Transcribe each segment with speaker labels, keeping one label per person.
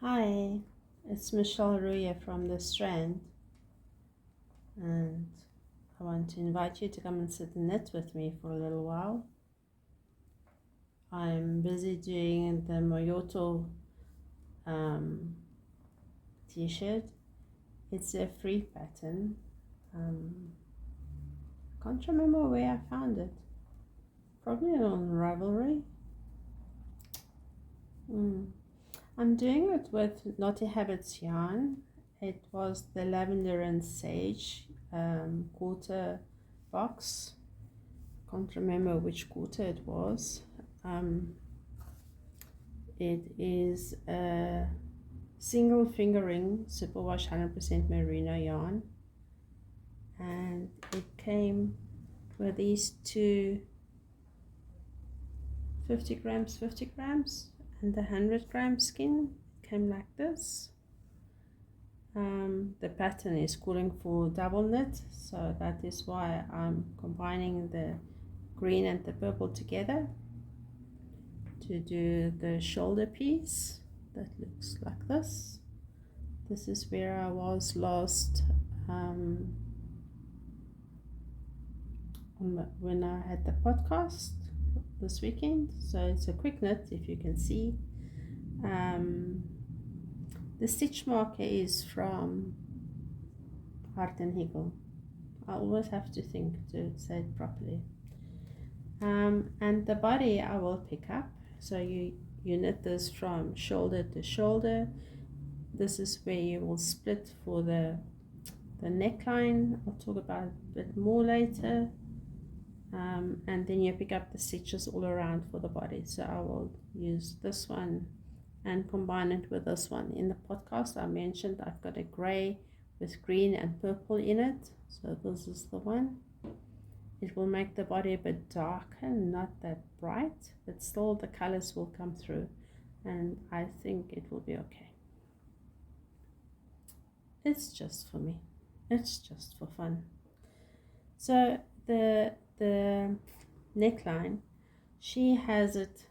Speaker 1: Hi, it's Michelle Ruya from the Strand, and I want to invite you to come and sit and knit with me for a little while. I'm busy doing the Moyoto t-shirt. It's a free pattern. Can't remember where I found it. Probably on Ravelry. I'm doing it with Naughty Habits yarn. It was the Lavender and Sage quarter box. Can't remember which quarter it was. It is a single fingering superwash 100% merino yarn, and it came with these two 50 grams and the 100-gram skin. It came like this. The pattern is calling for double knit, so that is why I'm combining the green and the purple together to do the shoulder piece that looks like this. This is where I was last when I had the podcast this weekend. So it's a quick knit, if you can see. The stitch marker is from Heart and Hegel. I always have to think to say it properly. And the body I will pick up. So you knit this from shoulder to shoulder. This is where you will split for the neckline. I'll talk about it a bit more later. And then you pick up the stitches all around for the body. So I will use this one and combine it with this one. In the podcast I mentioned I've got a grey with green and purple in it. So this is the one. It will make the body a bit darker, not that bright, but still the colors will come through, and I think it will be okay. It's just for me. It's just for fun. So the neckline, she has it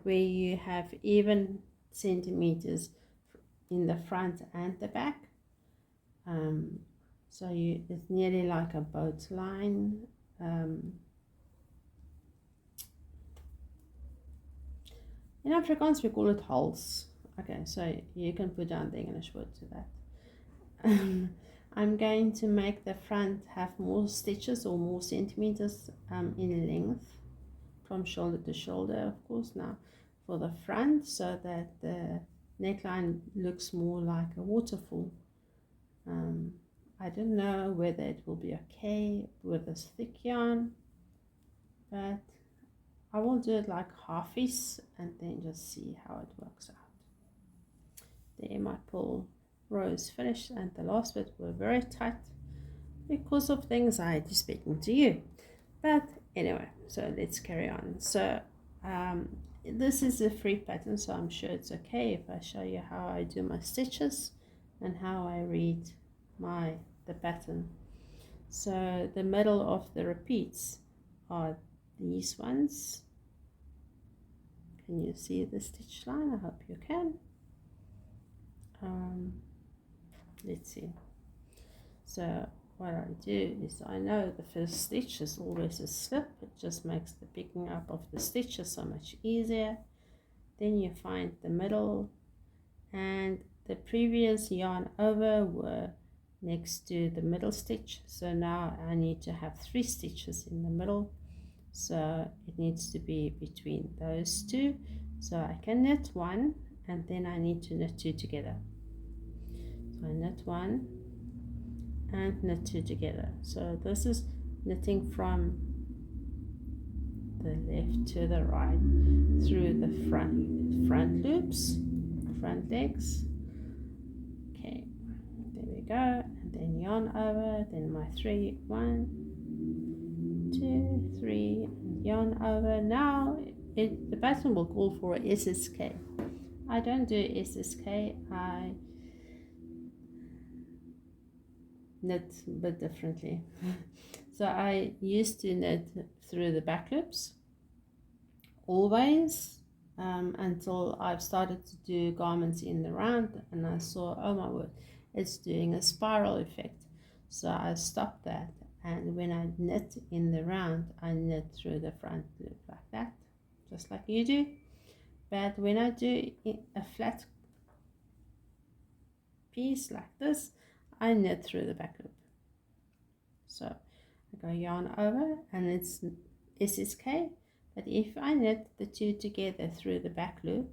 Speaker 1: where you have even centimeters in the front and the back. So it's nearly like a boat line. In Afrikaans we call it hals. Okay, so you can put down the English word to that. I'm going to make the front have more stitches or more centimeters in length from shoulder to shoulder, of course, now for the front, so that the neckline looks more like a waterfall. I don't know whether it will be okay with this thick yarn, but I will do it like halfies and then just see how it works out. There, my pull row is finished, and the last bit were very tight because of the anxiety speaking to you. But anyway, so let's carry on. So this is a free pattern, so I'm sure it's okay if I show you how I do my stitches and how I read the pattern. So the middle of the repeats are these ones. Can you see the stitch line? I hope you can. Let's see. So what I do is, I know the first stitch is always a slip. It just makes the picking up of the stitches so much easier. Then you find the middle, and the previous yarn over were next to the middle stitch, so now I need to have 3 stitches in the middle, so it needs to be between those two. So I can knit 1 and then I need to knit 2 together. So I knit 1 and knit 2 together. So this is knitting from the left to the right through the front loops, front legs. Okay, there we go. And then yarn over, then my 3, 1, 2, 3, and yarn over. Now the pattern will call for a SSK. I don't do SSK, I knit a bit differently. So I used to knit through the back loops always, until I've started to do garments in the round, and I saw, oh my word, it's doing a spiral effect. So I stopped that, and when I knit in the round, I knit through the front loop like that, just like you do. But when I do a flat piece like this, I knit through the back loop. So I go yarn over, and it's SSK, but if I knit the two together through the back loop,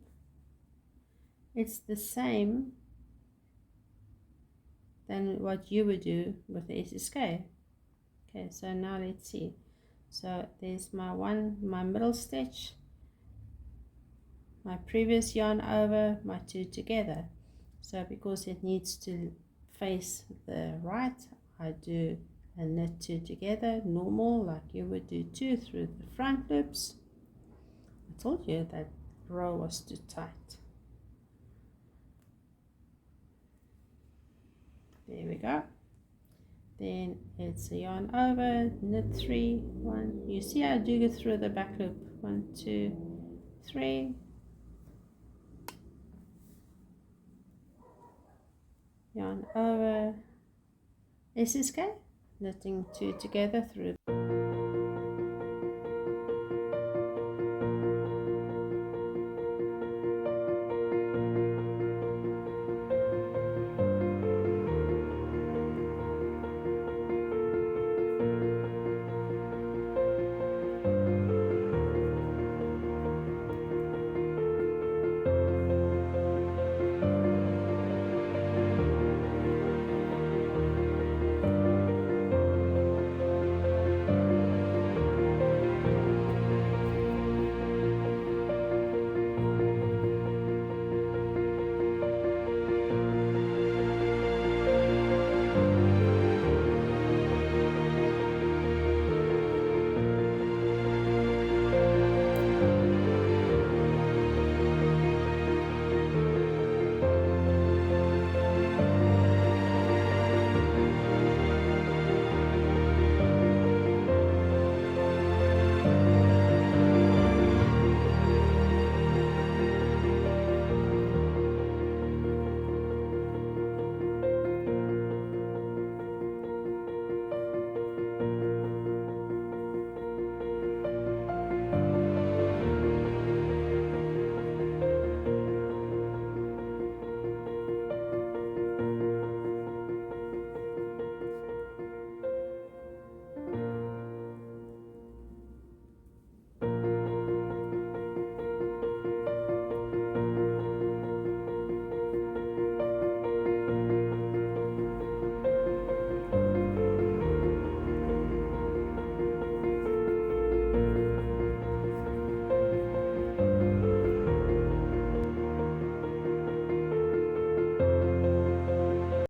Speaker 1: it's the same than what you would do with the SSK. Okay, so now let's see. So there's my middle stitch, my previous yarn over, my two together. So because it needs to face the right, I do a knit two together, normal, like you would do two through the front loops. I told you that row was too tight. There we go. Then it's a yarn over, knit three, one. You see I do it through the back loop. 1, 2, 3. Yarn over, SSK, knitting two together through